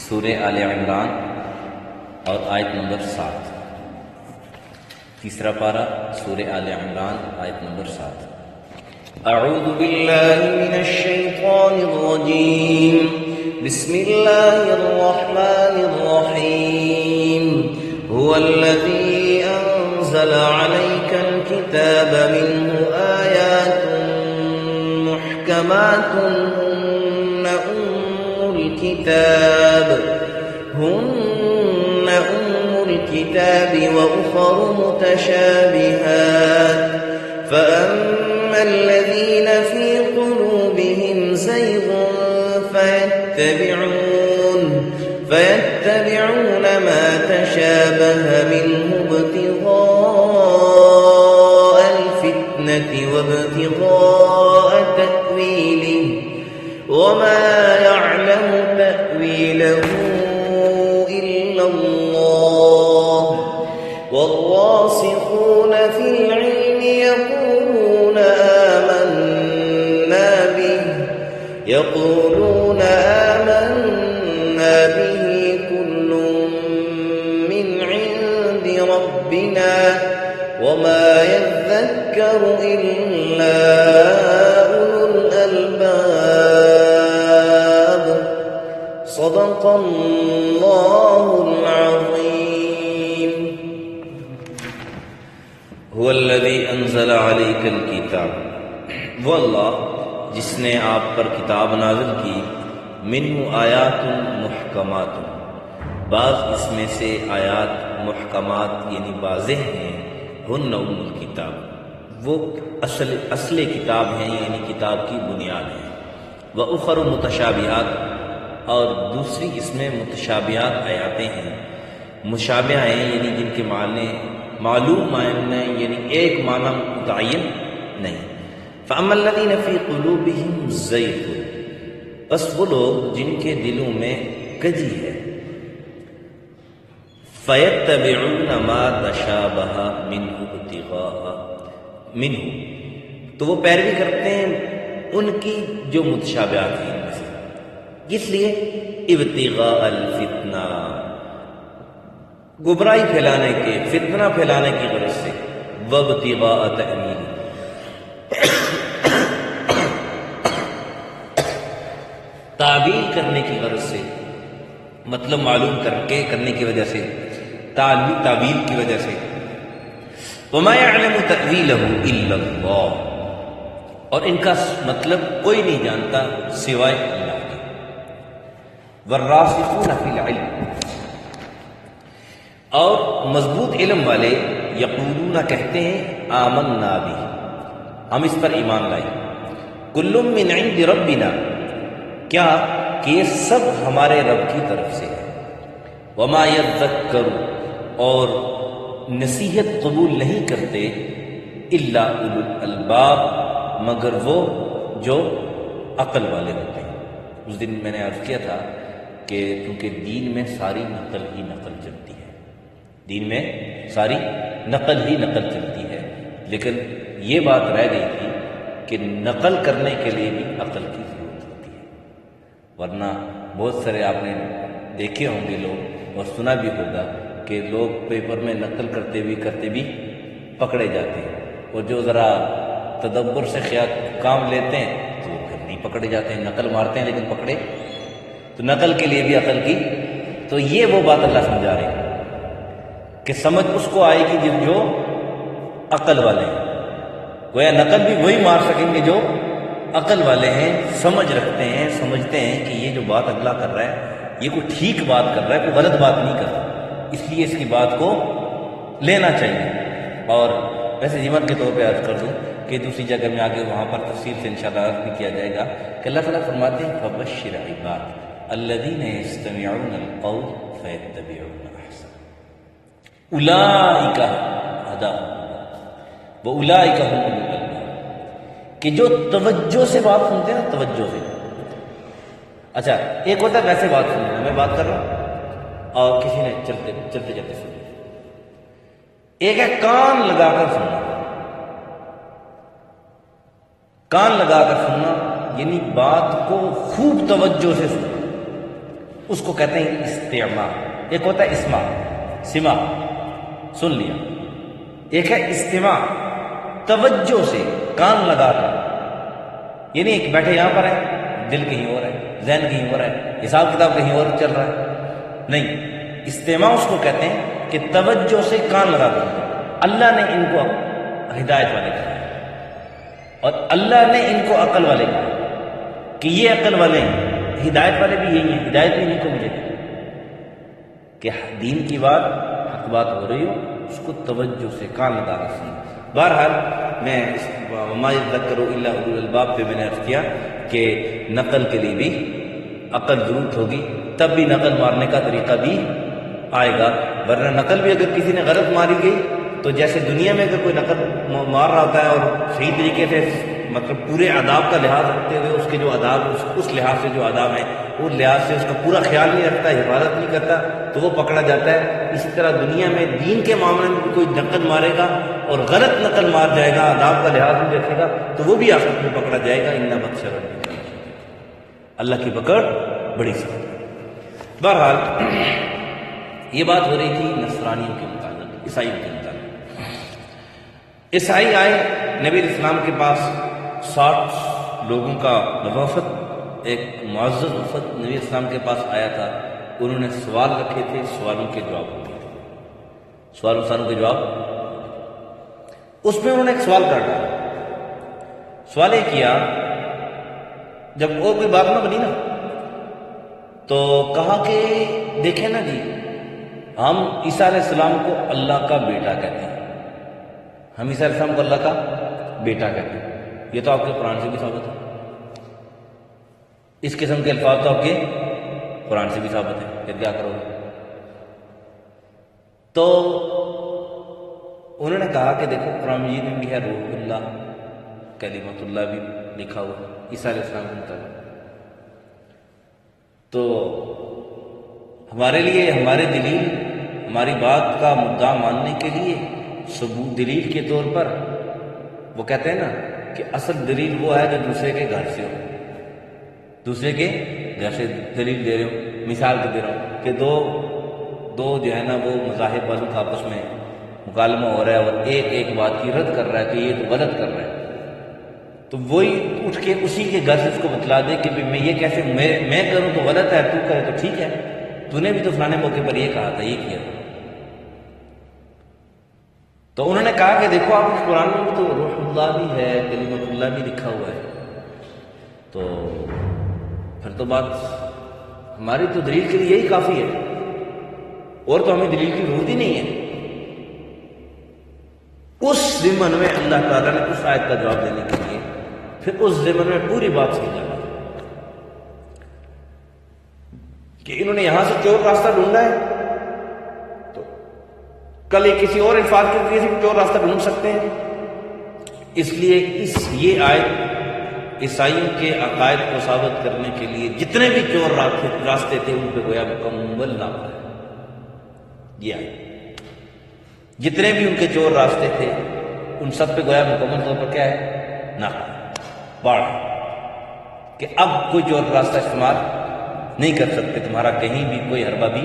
سورہ آل عمران اور آیت نمبر 7. تیسرا پارہ سورہ آل عمران آیت نمبر 7. اعوذ باللہ من الشیطان الرجیم بسم اللہ الرحمن الرحیم هو الذی انزل علیک الكتاب منه آیات محکمات هن أم الكتاب وأخر متشابهات فأما الذين في قلوبهم زيغ فيتبعون ما تشابه منه ابتغاء الفتنة وابتغاء تأويله وما يعلم تأويله إلا الله والراسخون في العلم يقولون آمنا به كل من عند ربنا وما يذكر إلا أولو الألباب صدق اللہ العظیم. هو الذی انزل علیک الکتاب، وہ اللہ جس نے آپ پر کتاب نازل کی، منہ آیات محکمات، بعض اس میں سے آیات محکمات یعنی واضح ہیں، ہن ام الکتاب، وہ اصل کتاب ہیں یعنی کتاب کی بنیاد ہے، وأخر متشابہات، اور دوسری اس میں متشابہات آیاتیں ہیں، مشابہ ہیں یعنی جن کے معنی معلوم معنی یعنی ایک معنی متعین نہیں. فأما الذین فی قلوبہم زیغ، بس وہ لوگ جن کے دلوں میں کجی ہے، فیتبعون ما تشابہ منہ، تو وہ پیروی کرتے ہیں ان کی جو متشابہات ہیں ان میں سے، اس لیے ابتغاء الفتنہ، گمراہی پھیلانے کے، فتنہ پھیلانے کی غرض سے، وابتغاء تأویل، تعبیر کرنے کی غرض سے، مطلب معلوم کرنے کی وجہ سے، تعبیر کی وجہ سے. وما يعلم تأویلہ الا اللہ، اور ان کا مطلب کوئی نہیں جانتا سوائے اللہ کے. والراسخون فی العلم، اور مضبوط علم والے، یقولون کہتے ہیں، آمنا بھی، ہم اس پر ایمان لائے، کل من عند ربنا، کیا کہ یہ سب ہمارے رب کی طرف سے ہے. وما یذکر، اور نصیحت قبول نہیں کرتے، الا اولو الالباب، مگر وہ جو عقل والے ہوتے ہیں. اس دن میں نے عرض کیا تھا کہ کیونکہ دین میں ساری نقل ہی نقل چلتی ہے، دین میں ساری نقل ہی نقل چلتی ہے، لیکن یہ بات رہ گئی تھی کہ نقل کرنے کے لیے بھی عقل کی ضرورت ہوتی ہے. ورنہ بہت سارے آپ نے دیکھے ہوں گے لوگ اور سنا بھی ہوگا کہ لوگ پیپر میں نقل کرتے بھی پکڑے جاتے ہیں، اور جو ذرا تدبر سے کام لیتے ہیں تو وہ پھر نہیں پکڑے جاتے ہیں، نقل مارتے ہیں لیکن پکڑے. تو نقل کے لیے بھی عقل کی، تو یہ وہ بات اللہ سمجھا رہے ہیں کہ سمجھ اس کو آئے گی جو عقل والے ہیں. گویا نقل بھی وہی مار سکیں گے جو عقل والے ہیں، سمجھ رکھتے ہیں، سمجھتے ہیں کہ یہ جو بات اگلا کر رہا ہے یہ کوئی ٹھیک بات کر رہا ہے، کوئی غلط بات نہیں کر رہا، اس لیے اس کی بات کو لینا چاہیے. اور ویسے جیون کے طور پہ عرض کر دوں کہ دوسری جگہ میں آگے وہاں پر تفصیل سے انشاءاللہ عرض بھی کیا جائے گا کہ اللہ تعالیٰ فرماتے ہیں، فبشر عباد الذین یستمعون القول فیتبعون احسن اولئک ہداهم واولئک هم اولو الالباب، کہ جو توجہ سے بات سنتے ہیں نا، توجہ سے. اچھا ایک ہوتا ہے ویسے بات سننا، میں بات کر رہا ہوں اور کسی نے چلتے چلتے سن، ایک ہے کان لگا کر سننا. کان لگا کر سننا یعنی بات کو خوب توجہ سے سننا. اس کو کہتے ہیں استماع. ایک ہوتا ہے اسماع، سماع، سن لیا. ایک ہے استماع، توجہ سے، کان لگا کر. یعنی ایک بیٹھے یہاں پر ہے، دل کہیں اور ہے، ذہن کہیں اور ہے، حساب کتاب کہیں اور چل رہا ہے. نہیں، استماع اس کو کہتے ہیں کہ توجہ سے کان لگا کر. اللہ نے ان کو ہدایت والے کہا اور اللہ نے ان کو عقل والے کہا کہ یہ عقل والے ہیں. ہدایت والے بھی یہی ہیں، ہدایت بھی انہیں کو ملے گی کہ دین کی بات، حق بات ہو رہی ہو، اس کو توجہ سے کان لگا کر سنیں. بہرحال میں اس وما یذکر الا اولو الالباب پہ میں نے عرض کیا کہ نقل کے لیے بھی عقل ضرورت ہوگی، تب بھی نقل مارنے کا طریقہ بھی آئے گا. ورنہ نقل بھی اگر کسی نے غلط ماری گئی تو جیسے دنیا میں اگر کوئی نقل مار رہا ہوتا ہے اور صحیح طریقے سے مطلب پورے آداب کا لحاظ رکھتے ہوئے اس کے جو آداب اس لحاظ سے جو آداب ہیں اس لحاظ سے اس کا پورا خیال نہیں رکھتا، حفاظت نہیں کرتا تو وہ پکڑا جاتا ہے. اسی طرح دنیا میں دین کے معاملے میں کوئی نقل مارے گا اور غلط نقل مار جائے گا، آداب کا لحاظ نہیں رکھے گا تو وہ بھی آخرت میں پکڑا جائے گا. ان بخش اللہ کی پکڑ بڑی سخت. بہرحال یہ بات ہو رہی تھی نصرانیوں کے متعلق، عیسائیوں کے متعلق. عیسائی آئے نبی اسلام کے پاس، 60 لوگوں کا وفد، ایک معزز وفد نبی اسلام کے پاس آیا تھا. انہوں نے سوال رکھے تھے، سوالوں کے جواب دیے تھے، سوالوں کے جواب. اس میں انہوں نے ایک سوال کر ڈالا. سوال یہ کیا، جب اور کوئی بات نہ بنی نا تو کہا کہ دیکھیں نا جی، ہم عیسیٰ علیہ السلام کو اللہ کا بیٹا کہتے ہیں، ہم عیسیٰ علیہ السلام کو اللہ کا بیٹا کہتے ہیں. یہ تو آپ کے قرآن سے بھی ثابت ہے، اس قسم کے الفاظ تو آپ کے قرآن سے بھی ثابت ہے، پھر کیا کرو گے؟ تو انہوں نے کہا کہ دیکھو قرآن مجید میں بھی ہے روح اللہ، کلمۃ اللہ بھی لکھا ہوا ہے عیسیٰ علیہ السلام کے مطابق. تو ہمارے لیے ہمارے دلیل، ہماری بات کا مدعا ماننے کے لیے ثبوت دلیل کے طور پر وہ کہتے ہیں نا کہ اصل دلیل وہ ہے جو دوسرے کے گھر سے ہو، دوسرے کے گھر سے دلیل دے رہے ہو. مثال کے دے رہا ہوں کہ دو جو ہے نا وہ مذاہب والوں کا آپس میں مکالمہ ہو رہا ہے اور ایک بات کی رد کر رہا ہے کہ یہ تو غلط کر رہا ہے، تو وہی اٹھ کے اسی کے گھر سے اس کو بتلا دے کہ میں یہ کیسے میں کروں تو غلط ہے، تو کرے تو ٹھیک ہے، تو نے بھی تو فلانے موقع پر یہ کہا تھا، یہ کیا تھا. تو انہوں نے کہا کہ دیکھو آپ اس قرآن میں تو روح اللہ بھی ہے، کلمۃ اللہ بھی لکھا ہوا ہے، تو پھر تو بات ہماری تو دلیل کے لیے یہی کافی ہے، اور تو ہمیں دلیل کی ضرورت ہی نہیں ہے. اس ضمن میں اللہ تعالیٰ نے اس آیت کا جواب دینے کے لیے پھر اس ضمن میں پوری بات سمجھا کہ انہوں نے یہاں سے چور راستہ ڈھونڈا ہے تو کل یہ کسی اور الفاظ کے ذریعے سے چور راستہ ڈھونڈ سکتے ہیں. اس لیے یہ آیت عیسائیوں کے عقائد کو ثابت کرنے کے لیے جتنے بھی چور راستے تھے ان پہ گویا مکمل ناپا ہے. یہ آیت جتنے بھی ان کے چور راستے تھے ان سب پہ گویا مکمل طور پر کیا ہے، ناپا، باڑ، کہ اب کوئی چور راستہ استعمال نہیں کر سکتے، تمہارا کہیں بھی کوئی حربہ بھی.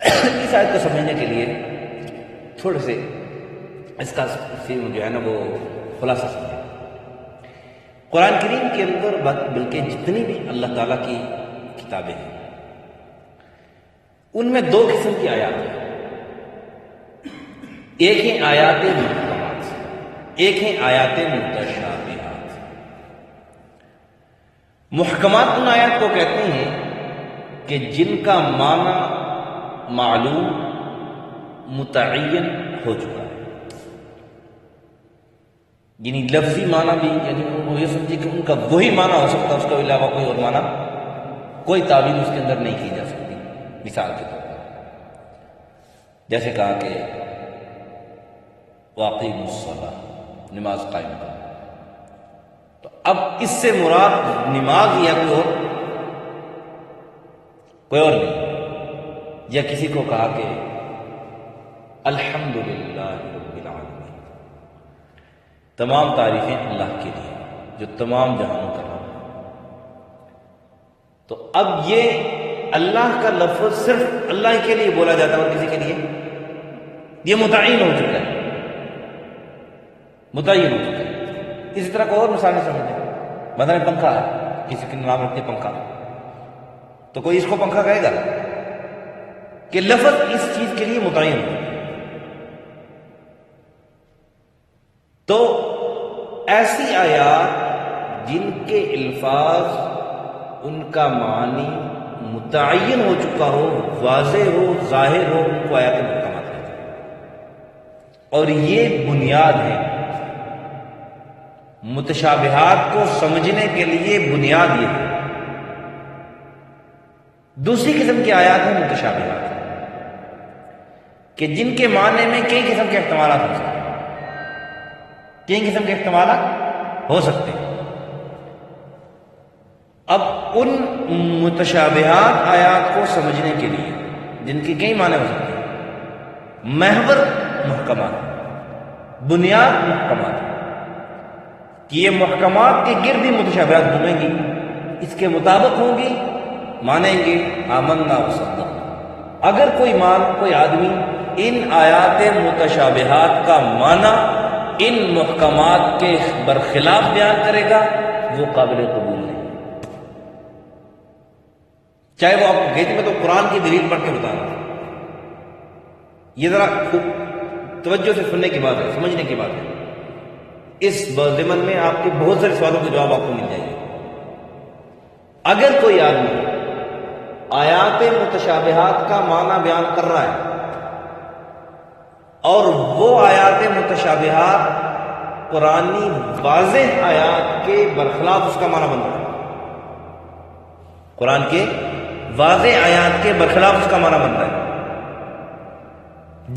اس آیت کو سمجھنے کے لیے تھوڑے سے اس کا جو ہے نا وہ خلاصہ سمجھیں. قرآن کریم کے اندر بلکہ جتنی بھی اللہ تعالیٰ کی کتابیں ہیں ان میں 2 قسم کی آیات ہیں. ایک ہیں آیات محکمات، ایک ہیں آیات متشابہات. محکمات ان آیات کو کہتے ہیں کہ جن کا معنی معلوم متعین ہو چکا ہے، یعنی لفظی معنی بھی، یعنی وہ یہ سمجھے کہ ان کا وہی معنی ہو سکتا ہے، اس کے علاوہ کوئی اور معنی، کوئی تعبیر اس کے اندر نہیں کی جا سکتی. مثال کے طور پر جیسے کہا کہ واقعی الصلاۃ، نماز قائم کرو، تو اب اس سے مراد نماز یا کوئی اور نہیں. یا کسی کو کہا کہ الحمدللہ رب العالمین، تمام تعریفیں اللہ کے لیے جو تمام جہانوں کا رب ہے. تو اب یہ اللہ کا لفظ صرف اللہ کے لیے بولا جاتا ہے اور کسی کے لیے یہ متعین ہو چکا ہے، متعین ہو چکا ہے۔ اسی طرح کو اور مثالیں سمجھیں، مثلا پنکھا ہے، کسی کے نام رکھتے پنکھا، تو کوئی اس کو پنکھا کہے گا کہ لفظ اس چیز کے لیے متعین ہو۔ تو ایسی آیات جن کے الفاظ ان کا معنی متعین ہو چکا ہو، واضح ہو، ظاہر ہو، ان کو آیات محکمات کہتے ہیں۔ اور یہ بنیاد ہے، متشابہات کو سمجھنے کے لیے بنیاد یہ ہے۔ دوسری قسم کی آیات ہیں متشابہات، کہ جن کے معنی میں کئی قسم کے احتمالات ہو سکتے ہیں، کئی قسم کے احتمالات ہو سکتے ہیں۔ اب ان متشابہات آیات کو سمجھنے کے لیے جن کی کئی معنی ہو سکتے ہیں، محور محکمات، بنیاد محکمات، کہ یہ محکمات کے گرد ہی متشابہات گھومیں گی، اس کے مطابق ہوں گی، مانیں گے، آمنا وصدقنا۔ اگر کوئی آدمی ان آیات متشابہات کا معنی ان محکمات کے برخلاف بیان کرے گا، وہ قابل قبول نہیں، چاہے وہ آپ کو کہتے میں تو قرآن کی دلیل پڑھ کے بتا رہا ہوں۔ یہ ذرا توجہ سے سننے کی بات ہے، سمجھنے کی بات ہے۔ اس ضمن میں آپ کے بہت سارے سوالوں کے جواب آپ کو مل جائیں گے۔ اگر کوئی آدمی آیات متشابہات کا معنی بیان کر رہا ہے اور وہ آیات متشابہات قرآنی واضح آیات کے برخلاف اس کا معنی بن رہا ہے، قرآن کے واضح آیات کے برخلاف اس کا معنی بن رہا ہے،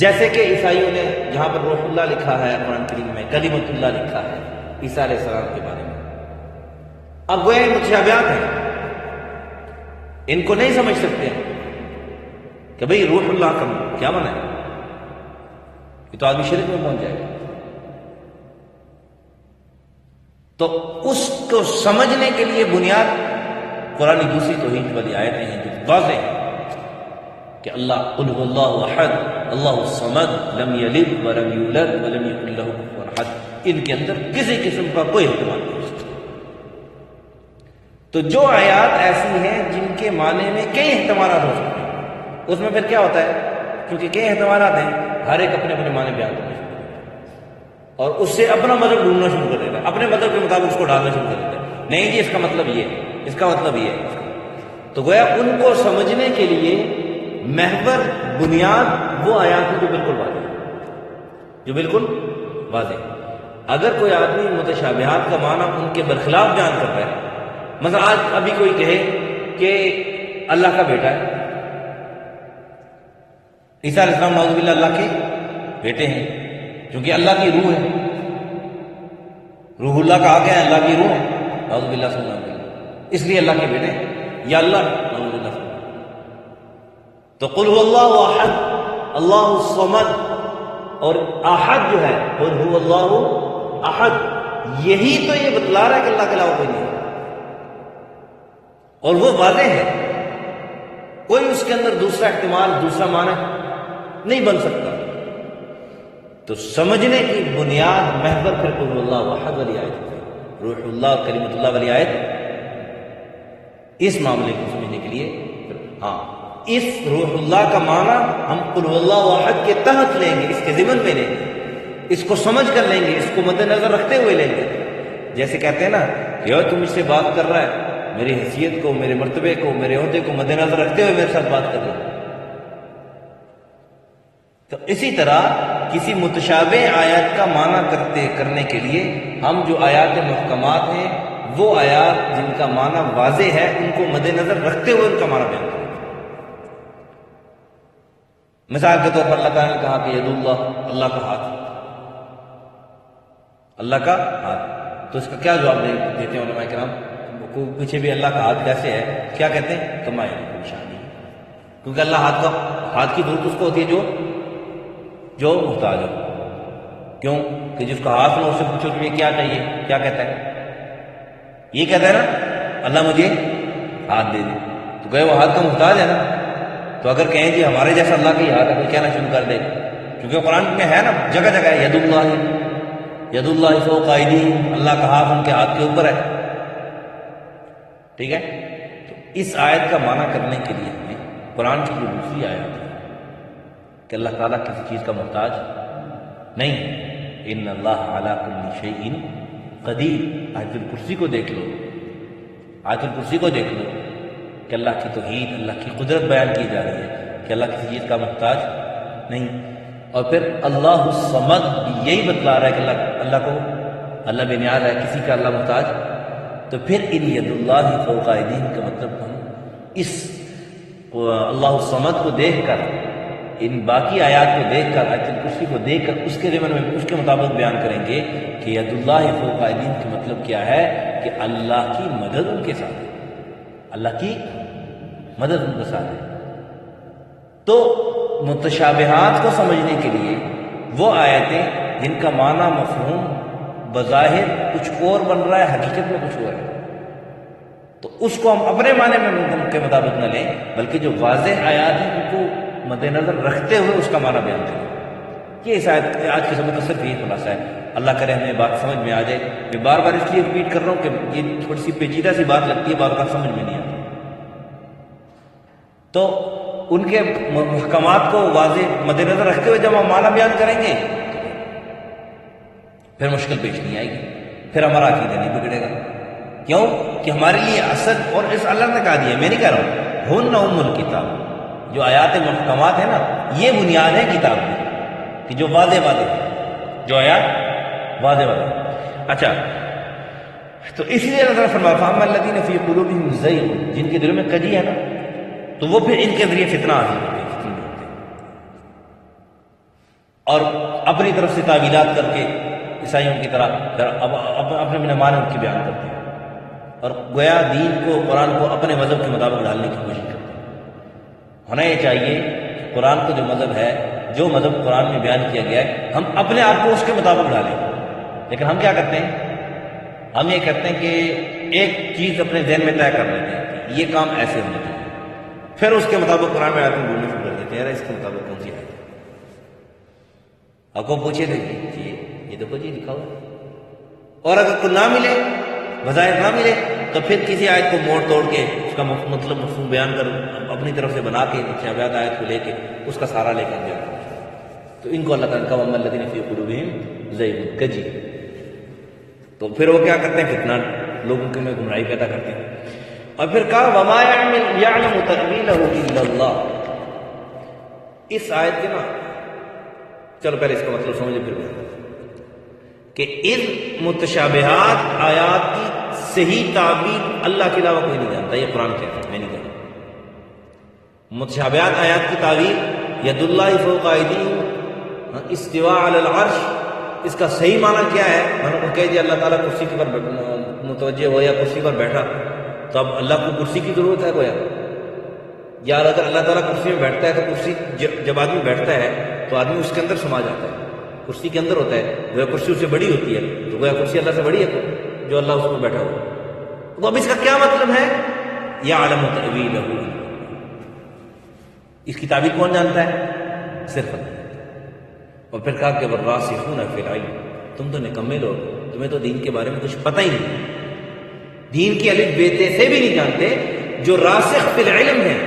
جیسے کہ عیسائیوں نے جہاں پر روح اللہ لکھا ہے قرآن کریم میں، کلمۃ اللہ لکھا ہے عیسیٰ علیہ السلام کے بارے میں۔ اب وہ متشابہات ہیں، ان کو نہیں سمجھ سکتے کہ بھئی روح اللہ کا کیا معنی ہے، یہ تو آدمی شرک میں پہنچ جائے گا۔ تو اس کو سمجھنے کے لیے بنیاد قرآن دوسری توحید والی آیتیں ہیں جو واضح ہیں کہ اللہ قل هو اللہ احد اللہ الصمد لم یلد ولم یولد ولم یکن له کفوا احد، ان کے اندر کسی قسم کا کوئی احتمال نہیں ہو سکتا۔ تو جو آیات ایسی ہیں جن کے معنی میں کئی احتمالات ہو سکتے ہیں، اس میں پھر کیا ہوتا ہے، کیونکہ کئی احتمالات ہیں، ہر ایک اپنے اپنے معنی بیان کرنے شروع کرتا ہے اور اس سے اپنا مذہب ڈھونڈنا شروع کر دیتا ہے، اپنے مذہب کے مطابق اس کو ڈالنا شروع کر دیتا ہے، نہیں جی اس کا مطلب یہ ہے، اس کا مطلب یہ ہے۔ تو گویا ان کو سمجھنے کے لیے محور بنیاد وہ آیات ہیں جو بالکل واضح ہے، جو بالکل واضح ہے۔ اگر کوئی آدمی متشابہات کا معنی ان کے برخلاف بیان کر رہا ہے، مثلا آج ابھی کوئی کہے کہ اللہ کا بیٹا ہے، عیسیٰ علیہ السلام نعوذ باللہ اللہ کے بیٹے ہیں، کیونکہ اللہ کی روح ہے، روح اللہ کہا گیا ہے، اللہ کی روح ہے، نعوذ باللہ صلی اللہ علیہ وسلم، اس لیے اللہ کے بیٹے ہیں یا اللہ نعوذ باللہ۔ تو قل هو اللہ احد اللہ الصمد، اور احد جو ہے قل هو اللہ احد، یہی تو یہ بتلا رہا ہے کہ اللہ کے علاوہ کوئی نہیں ہے، اور وہ واضح ہے، کوئی اس کے اندر دوسرا احتمال، دوسرا معنی نہیں بن سکتا۔ تو سمجھنے کی بنیاد محور پھر قل اللہ احد والی آیت ہے، روح اللہ کلمۃ اللہ والی آیت، اس معاملے کو سمجھنے کے لیے ہاں اس روح اللہ کا معنی ہم قل اللہ احد کے تحت لیں گے، اس کے ضمن میں لیں گے، اس کو سمجھ کر لیں گے، اس کو مد نظر رکھتے ہوئے لیں گے۔ جیسے کہتے ہیں نا کہ یار تم مجھ سے بات کر رہا ہے، میری حیثیت کو، میرے مرتبے کو، میرے عہدے کو مد نظر رکھتے ہوئے میرے ساتھ بات کر رہا ہے۔ تو اسی طرح کسی متشابہ آیات کا معنی کرنے کے لیے ہم جو آیات محکمات ہیں، وہ آیات جن کا معنی واضح ہے، ان کو مد نظر رکھتے ہوئے ان کا معنی بیان کریں۔ مثال کے طور پر اللہ تعالیٰ نے کہا کہ ید اللہ، اللہ کا ہاتھ، اللہ کا ہاتھ، تو اس کا کیا جواب دیتے ہیں علماء کرام؟ پیچھے بھی اللہ کا ہاتھ کیسے ہے، کیا کہتے ہیں؟ کمائے نشانی، کیونکہ اللہ ہاتھ کی ضرورت اس کو ہوتی ہے جو محتاج ہو۔ کیوں کہ جس کا ہاتھ نہ اس سے پوچھو تمہیں کیا چاہیے، کیا کہتا ہے؟ یہ کہتا ہے نا اللہ مجھے ہاتھ دے دے، تو گئے وہ ہاتھ کا محتاج ہے نا. تو اگر کہیں جی ہمارے جیسا اللہ کا ہی ہاتھ ہے، کوئی کہنا شروع کر دے، کیونکہ قرآن میں ہے نا جگہ جگہ ہے ید اللہ فوق ایدیہم، اللہ کا ہاتھ ان کے ہاتھ کے اوپر ہے. ٹھیک ہے. تو اس آیت کا معنی کرنے کے لیے ہمیں قرآن کی جو دوسری آیت ہے کہ اللہ تعالیٰ کسی چیز کا محتاج نہیں، ان اللہ علی کل شیء قدیر. آیت الکرسی کو دیکھ لو، آیت الکرسی کو دیکھ لو کہ اللہ کی توحید، اللہ کی قدرت بیان کی جا رہی ہے کہ اللہ کسی چیز کا محتاج نہیں. اور پھر اللہ الصمد یہی بتلا رہا ہے کہ اللہ کو اللہ بے نیاز ہے، کسی کا اللہ محتاج. تو پھر ان ید اللہ فوق ایدیہم کا مطلب ہم اس اللہ الصمد کو دیکھ کر، ان باقی آیات کو دیکھ کر، آیت الکرسی کو دیکھ کر اس کے ضمن میں اس کے مطابق بیان کریں گے کہ ید اللہ فوق ایدیہم کا مطلب کیا ہے کہ اللہ کی مدد ان کے ساتھ ہے، اللہ کی مدد ان کے ساتھ ہے. تو متشابہات کو سمجھنے کے لیے وہ آیتیں جن کا معنی مفہوم بظاہر کچھ اور بن رہا ہے، حقیقت میں کچھ اور ہے، تو اس کو ہم اپنے معنی میں ان کے مطابق نہ لیں، بلکہ جو واضح آیات ہیں ان کو مد نظر رکھتے ہوئے اس کا معنی بیان کریں. یہ اس آیت آج کے سبق کا صرف یہی خلاصہ ہے. اللہ کرے ہمیں بات سمجھ میں آ جائے. میں بار بار اس لیے ریپیٹ کر رہا ہوں کہ یہ تھوڑی سی پیچیدہ سی بات لگتی ہے، بار بار سمجھ میں نہیں آتی. تو ان کے محکمات کو واضح مد نظر رکھتے ہوئے جب ہم معنی بیان کریں گے پھر مشکل پیش نہیں آئے گی، پھر ہمارا عقیدہ نہیں بگڑے گا. کیوں کہ ہمارے لیے اصل، اور اس اللہ نے کہا دیا، میں نہیں کہہ رہا ہوں، ہن ام الکتاب، جو آیات محکمات ہیں نا یہ بنیاد ہے کتاب کی، کہ جو واضح ہے، جو آیات واضح ہے. اچھا، تو اسی لیے اللہ فرمایا فَأَمَّا الَّذِينَ فِي قُلُوبِهِمْ زَيْغٌ، جن کے دلوں میں کجی ہے نا تو وہ پھر ان کے ذریعے فتنہ حاصل ہوتے ہیں اور اپنی طرف سے تعویلات کر کے عیسائیوں کی طرح اپنے معنی ان کی بیان کرتے ہیں اور گویا دین کو، قرآن کو اپنے مذہب کے مطابق ڈالنے کی کوشش کرتے ہیں. ہونا یہ چاہیے کہ قرآن کو جو مذہب ہے، جو مذہب قرآن میں بیان کیا گیا ہے، ہم اپنے آپ کو اس کے مطابق ڈالیں. لیکن ہم کیا کرتے ہیں؟ ہم یہ کرتے ہیں کہ ایک چیز اپنے ذہن میں طے کر لیتے ہیں کہ یہ کام ایسے ہونا چاہیے، پھر اس کے مطابق قرآن میں آیتیں ڈھونڈنا شروع کر دیتے ہیں، اس کے مطابق کون سی آیت ہے. آپ کو پوچھے تھے کہ یہ دیکھو جی لکھا ہوا، اور اگر کوئی نہ ملے، بظاہر نہ ملے، تو پھر کسی آیت کو موڑ توڑ کے اس کا مطلب مفہوم بیان کر اپنی طرف سے بنا کے متشابہات آیت کو لے کے اس کا سارا لے کر بیان کرتے ہیں. تو ان کو اللہ تعالیٰ کا وَأَمَّا الَّذِينَ فِي قُلُوبِهِمْ زَيْغٌ کجی، تو پھر وہ کیا کرتے ہیں؟ فتنہ، لوگوں کے میں گمراہی پیدا کرتے ہیں. اور پھر کہا وَمَا يَعْلَمُ تَأْوِيلَهُ إِلَّا اللَّهُ. اس آیت کے نا، چلو پہلے اس کا مطلب سمجھے پھر کہ ان متشابہات آیات کی صحیح تعبیر اللہ کے علاوہ کوئی نہیں جانتا. یہ قرآن کہتا ہے، میں نہیں کہتا. متشابہات آیات کی تعبیر ید اللہ فوق ایدیہم، استواء علی العرش، اس کا صحیح معنی کیا ہے؟ میں نے کہا جی اللہ تعالیٰ کرسی پر متوجہ ہو یا کرسی پر بیٹھا، تو اب اللہ کو کرسی کی ضرورت ہے گویا؟ یا اگر اللہ تعالیٰ کرسی میں بیٹھتا ہے تو کرسی جب آدمی بیٹھتا ہے تو آدمی اس کے اندر سما جاتا ہے، کرسی کے اندر ہوتا ہے، گویا کرسی اس سے بڑی ہوتی ہے، تو گویا کرسی اللہ سے بڑی ہے جو اللہ اس میں بیٹھا ہوا. تو اب اس کا کیا مطلب ہے؟ یعلم تأویلہ، اس کی تعبیر کون جانتا ہے؟ صرف اللہ. اور پھر کہا کہ والراسخون فی العلم، تم تو نکمے لوگ، تمہیں تو دین کے بارے میں کچھ پتہ ہی نہیں، دین کی الف بے تے سے بھی نہیں جانتے. جو راسخ فی العلم ہے،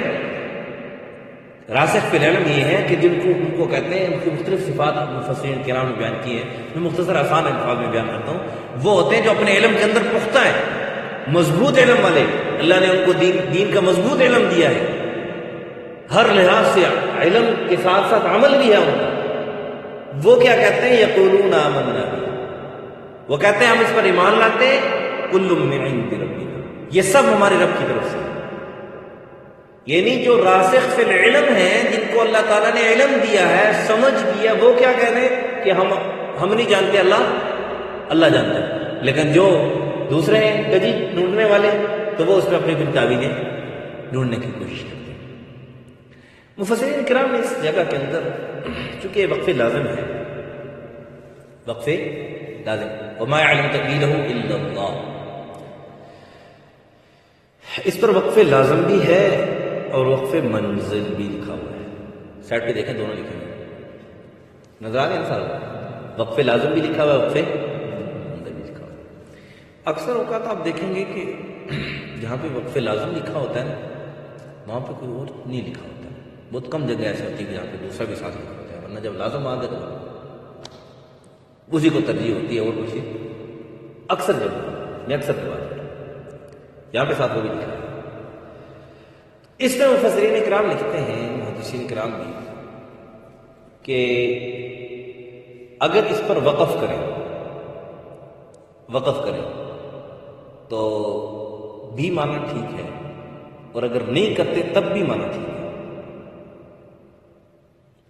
راسخ فی العلم یہ ہے کہ جن کو ان کو کہتے ہیں، ان کی مختلف صفات مفسرین کرام نے بیان کی ہیں، میں مختصر آسان الفاظ میں بیان کرتا ہوں. وہ ہوتے ہیں جو اپنے علم کے اندر پختہ ہیں، مضبوط علم والے. اللہ نے ان کو دین کا مضبوط علم دیا ہے، ہر لحاظ سے علم کے ساتھ ساتھ عمل بھی ہے ان کا. وہ کیا کہتے ہیں؟ یقولون آمنا بہ، وہ کہتے ہیں ہم اس پر ایمان لاتے ہیں، کل من عند ربنا، یہ سب ہمارے رب کی طرف سے. یعنی جو راسخ فی العلم ہیں، جن کو اللہ تعالیٰ نے علم دیا ہے، سمجھ دیا، وہ کیا کہہ رہے ہیں کہ ہم نہیں جانتے، اللہ جانتا ہے. لیکن جو دوسرے ہیں کجی ڈھونڈنے والے، تو وہ اس میں اپنی تعویلیں ڈھونڈنے کی کوشش کرتے ہیں. مفسرین کرام نے اس جگہ کے اندر، چونکہ یہ وقف لازم ہے، وقف لازم، وما يعلم تأویلہ الا اللہ، اس پر وقف لازم بھی ہے اور وقف منزل بھی لکھا ہوا ہے. سائڈ پہ دیکھیں دونوں لکھے ہیں, نظر آ رہے ہیں سارا. وقف لازم بھی لکھا ہوا ہے, وقف منزل بھی لکھا ہوا ہے. اکثر اوقات آپ دیکھیں گے کہ جہاں پہ وقف لازم لکھا ہوتا ہے نا وہاں پہ کوئی اور نہیں لکھا ہوتا ہے. بہت کم جگہ ایسے ہوتی ہے کہ جہاں پہ دوسرا بھی ساتھ لکھا ہوتا ہے, ورنہ جب لازم آ گئے تو اسی کو ترجیح ہوتی ہے اور کچھ اکثر جگہ میں اکثر کی بات کرتا ہوں یہاں پہ ساتھ وہ بھی لکھا ہے. اس میں مفسرین کرام لکھتے ہیں, محدثین کرام بھی, کہ اگر اس پر وقف کریں تو بھی معنی ٹھیک ہے, اور اگر نہیں کرتے تب بھی معنی ٹھیک ہے.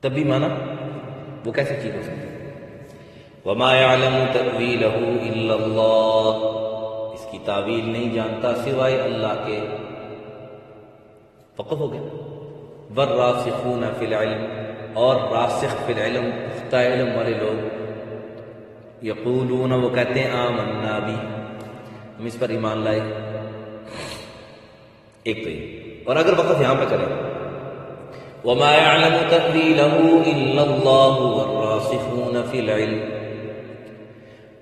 تب بھی معنی وہ کیسے ٹھیک ہو سکتا ہے؟ وَمَا يَعْلَمُ تَأْوِيلَهُ إِلَّا اللَّهُ, اس کی تعویل نہیں جانتا سوائے اللہ کے. وقف ہو گیا. وَالرَّاسِخُونَ فِي الْعِلْمِ, اور راسخ فی العلم, پختہ علم والے لوگ, یقولون, وہ کہتے ہیں, آمنا بھی, ہم اس پر ایمان لائے. ایک تو یہ. اور اگر وقف یہاں پہ کریں, وَمَا يَعْلَمُ تَأْوِيلَهُ إِلَّا اللَّهُ وَالرَّاسِخُونَ فِي الْعِلْمِ,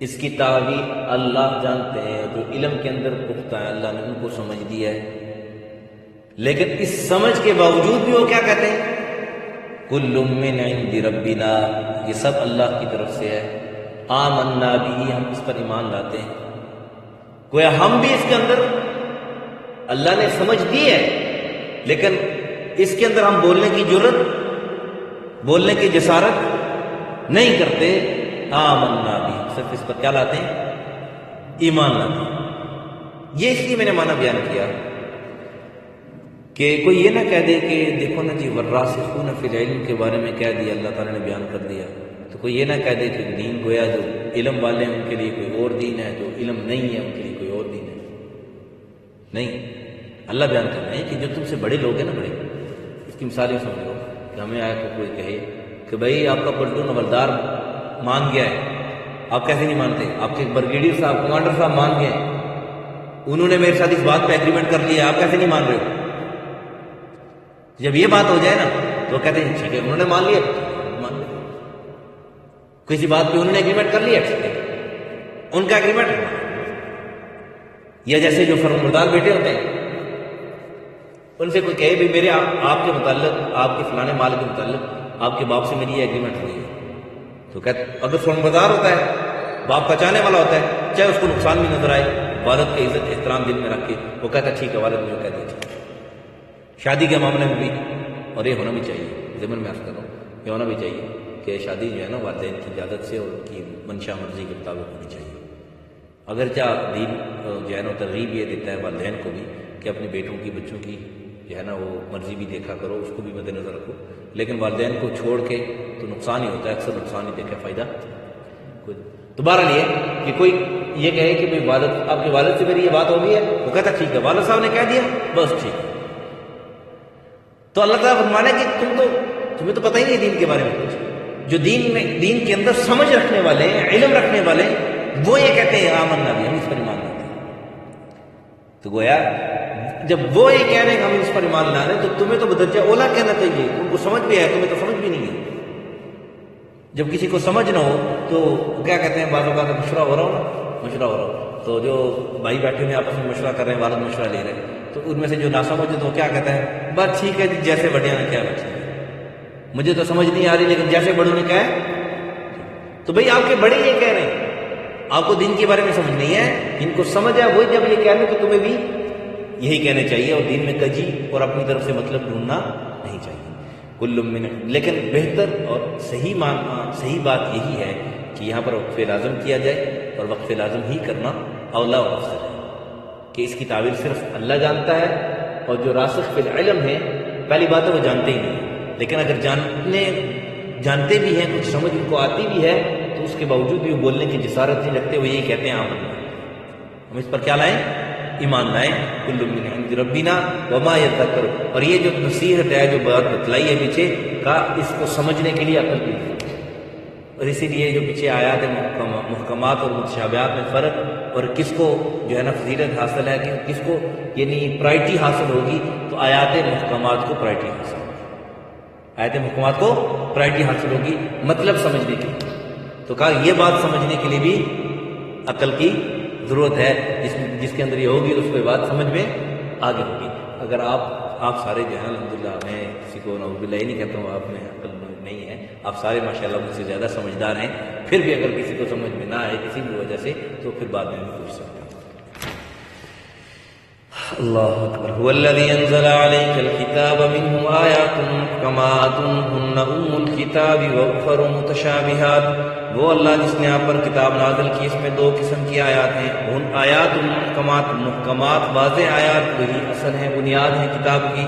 اس کی تعویل اللہ جانتے ہیں, جو علم کے اندر پختہ ہے, اللہ نے ان کو سمجھ دیا ہے. لیکن اس سمجھ کے باوجود بھی وہ کیا کہتے ہیں؟ کل من عند ربنا, یہ سب اللہ کی طرف سے ہے. آمنا بھی, ہم اس پر ایمان لاتے ہیں. گویا ہم بھی اس کے اندر اللہ نے سمجھ دی ہے, لیکن اس کے اندر ہم بولنے کی جرت, بولنے کی جسارت نہیں کرتے. آمنا بھی, صرف اس پر کیا لاتے ہیں؟ ایمان لاتے ہیں. یہ اس لیے میں نے معنی بیان کیا کہ کوئی یہ نہ کہہ دے کہ دیکھو نا جی والراسخون فی العلم کے بارے میں کہہ دیا, اللہ تعالیٰ نے بیان کر دیا, تو کوئی یہ نہ کہہ دے کہ دین گویا جو علم والے ہیں ان کے لیے کوئی اور دین ہے, جو علم نہیں ہے ان کے لیے کوئی اور دین ہے. نہیں, اللہ بیان کر رہے ہیں کہ جو تم سے بڑے لوگ ہیں نا, بڑے, اس کی مثال یہ سمجھ لو کہ ہمیں آیا کہ کوئی کہے کہ بھائی آپ کا پلٹون حوالدار مان گیا ہے, آپ کیسے نہیں مانتے؟ آپ کے بریگیڈیئر صاحب, کمانڈر صاحب مان گئے, انہوں نے میرے ساتھ اس بات پہ ایگریمنٹ کر لیا, آپ کیسے نہیں مان رہے ہو؟ جب یہ بات ہو جائے نا تو کہتے ہیں ٹھیک ہے, انہوں نے مان لیا, مان لیا. کسی بات پہ انہوں نے ایگریمنٹ کر لیا, ٹھیک ہے, ان کا ایگریمنٹ ہے. یا جیسے جو فرمانبردار بیٹے ہوتے ہیں, ان سے کوئی کہے بھی میرے آپ کے متعلق, آپ کے فلانے مال کے متعلق آپ کے باپ سے میری یہ ایگریمنٹ ہوئی ہے, تو کہتے اگر فرمانبردار ہوتا ہے, باپ کا چاہنے والا ہوتا ہے, چاہے اس کو نقصان بھی نظر آئے, والد کی عزت احترام دل میں رکھ کے وہ کہتا ہے ٹھیک ہے, والد مجھے کہہ دیا. شادی کے معاملے میں بھی, اور یہ ہونا بھی چاہیے, ضمن میں عرض کر رہا ہوں, یہ ہونا بھی چاہیے کہ شادی جو ہے نا والدین کی اجازت سے اور ان کی منشا مرضی کے مطابق ہونی چاہیے. اگرچہ دین جو ہے نا ترغیب یہ دیتا ہے والدین کو بھی کہ اپنے بیٹوں کی, بچوں کی جو ہے نا وہ مرضی بھی دیکھا کرو, اس کو بھی مد نظر رکھو, لیکن والدین کو چھوڑ کے تو نقصان ہی ہوتا ہے, اکثر نقصان ہی دیکھا, فائدہ کوئی. تو بہرحال یہ کہ کوئی یہ کہے کہ بھائی والد, آپ کے والد سے میری یہ بات ہو گئی ہے, وہ کہتا ٹھیک ہے, والد صاحب نے کہہ دیا, بس ٹھیک ہے. تو اللہ تعالیٰ فرمانا کہ تمہیں تو پتہ ہی نہیں دین کے بارے میں کچھ. جو دین کے اندر سمجھ رکھنے والے, علم رکھنے والے, وہ یہ کہتے ہیں آمنا بھی, ہم اس پر ایمان لاتے ہیں. تو گویا جب وہ یہ کہہ رہے ہیں کہ ہم اس پر ایمان لا رہے ہیں, تو تمہیں تو بدرجہ اولا کہنا چاہیے, ان کو سمجھ بھی ہے, تمہیں تو سمجھ بھی نہیں ہے. جب کسی کو سمجھ نہ ہو تو کیا کہتے ہیں, بعض اوقات مشورہ ہو رہا ہو نا, مشورہ ہو رہا ہو, تو جو بھائی بیٹھے ہوئے آپس میں مشورہ کر رہے ہیں, والد مشورہ لے رہے ہیں, تو ان میں سے جو ناسمجھ ہے تو کیا کہتا ہے, بس ٹھیک ہے جیسے بڑھیا نے کیا, بچے مجھے تو سمجھ نہیں آ رہی, لیکن جیسے بڑوں نے کہا ہے. تو بھائی آپ کے بڑے یہ کہہ رہے ہیں, آپ کو دین کے بارے میں سمجھ نہیں ہے, ان کو سمجھ ہے, وہی جب یہ کہہ رہے ہیں تو تمہیں بھی یہی کہنا چاہیے, اور دین میں کجی اور اپنی طرف سے مطلب ڈھونڈنا نہیں چاہیے. کل من, لیکن بہتر اور صحیح بات یہی ہے کہ یہاں پر وقف لازم کیا جائے, اور وقف لازم ہی کرنا اولا اور افضل ہے, کہ اس کی تعویل صرف اللہ جانتا ہے, اور جو راسخ فی العلم ہے, پہلی بات ہے وہ جانتے ہی نہیں, لیکن اگر جانتے بھی ہیں, کچھ سمجھ ان کو آتی بھی ہے, تو اس کے باوجود بھی وہ بولنے کی جسارت نہیں رکھتے, وہ یہی کہتے ہیں آمنا, ہم اس پر کیا لائیں, ایمان لائیں. کل من عند ربنا وما یذکر, اور یہ جو نصیحت ہے, جو بات بتلائی ہے پیچھے کا, اس کو سمجھنے کے لیے عقل بھی, اور اسی لیے جو پیچھے آیات محکمات اور متشابہات میں فرق اور کس کو جو ہے نا فضیلت حاصل ہے، کہ کس کو یعنی پرائرٹی حاصل ہوگی، تو آیات محکمات کو پرائرٹی حاصل ہوگی، آیات محکمات کو پرائرٹی حاصل ہوگی مطلب سمجھنے کے لیے۔ تو کہا یہ بات سمجھنے کے لیے بھی عقل کی ضرورت ہے، جس کے اندر یہ ہوگی اس کو یہ بات سمجھ میں آگے ہوگی۔ اگر آپ سارے جو ہے الحمدللہ، میں کسی کو نعوذ باللہ یہ نہیں کہتا ہوں آپ میں عقل نہیں ہے، آپ سارے ماشاءاللہ مجھ سے زیادہ سمجھدار ہیں، پھر بھی اگر کسی کو سمجھ میں نہ آئے کسی بھی وجہ سے تو پھر بعد میں بھی پوچھ سکتے ہیں۔ اللہ اکبر۔ هو الذي انزل عليك الكتاب منه آيات محكمات هن ام الكتاب واخر متشابهات، وہ اللہ جس نے آپ پر کتاب نازل کی، اس میں دو قسم کی آیات ہیں، ان آیات محکمات، محکمات واضح آیات وہی اصل ہیں، بنیاد ہیں کتاب کی،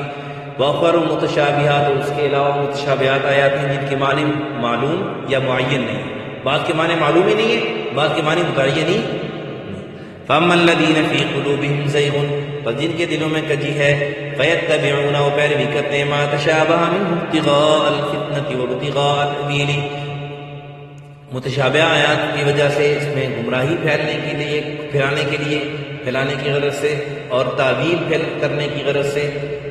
واخر متشابہات، اور اس کے علاوہ متشابہات آیات ہیں جن کے معنی معلوم یا معین نہیں ہیں، بعض کے معنی معلوم ہی نہیں ہے، بعض کے معنی متعین ہی نہیں۔ فَأَمَّا الَّذِينَ فِي قُلُوبِهِمْ زَيْغٌ، بس جن کے دلوں میں کجی ہے، فَيَتَّبِعُونَ، وہ پیروی کرتے ہیں، مَا تَشَابَهَ مِنْهُ ابْتِغَاءَ الْفِتْنَةِ وَابْتِغَاءَ تَأْوِيلِهِ، متشابہ آیات کی وجہ سے اس میں گمراہی پھیلانے کی غرض سے اور تعویل کرنے کی غرض سے،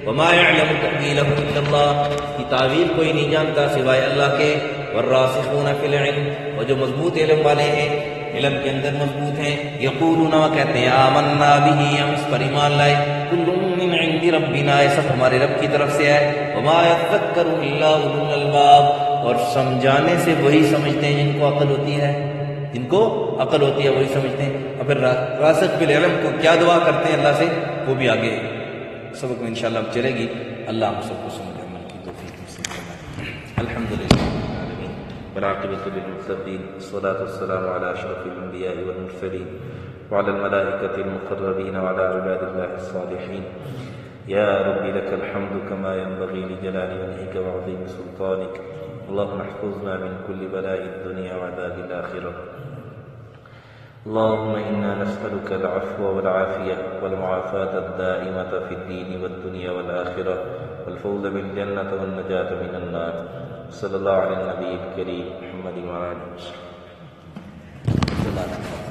وَمَا يَعْلَمُ تَأْوِيلَهُ إِلَّا اللَّهُ، کی تعویل کوئی نہیں جانتا سوائے اللہ کے، وَالرَّاسِخُونَ فِي الْعِلْمِ، اور جو مضبوط علم والے ہیں، علم کے اندر مضبوط ہیں، یقولون، وہ کہتے ہیں، آمنا بہ، ہم اس پر ایمان لائے، کل من عند ربنا، یہ سب ہمارے رب کی طرف سے ہے، وما یذکر الا اولو الالباب، اور سمجھانے سے وہی سمجھتے ہیں جن کو عقل ہوتی ہے، جن کو عقل ہوتی ہے وہی سمجھتے ہیں۔ اور پھر راسخ بالعلم کو کیا دعا کرتے ہیں اللہ سے، وہ بھی آگے سبق میں انشاءاللہ اب چلے گی۔ اللہ ہم سب کو سمجھ عمل کی توفیق نصیب فرمائے۔ الحمدللہ والعاقبۃ للمتقین، والصلاة والسلام علی اشرف الانبیاء والمرسلین وعلى الملائکۃ المقربین وعلى عباد اللہ الصالحین۔ یا رب لك الحمد كما ينبغي لجلال وجهك وعظيم سلطانك، اللهم احفظنا من كل بلاء الدنيا وعذاب الآخرة، اللهم إنا نسألك العفو والعافية والمعافاة الدائمة في الدين والدنيا والآخرة، والفوز بالجنة والنجاة من النار، صلى الله على النبي الكريم محمد وعلى آله وصحبه وسلم۔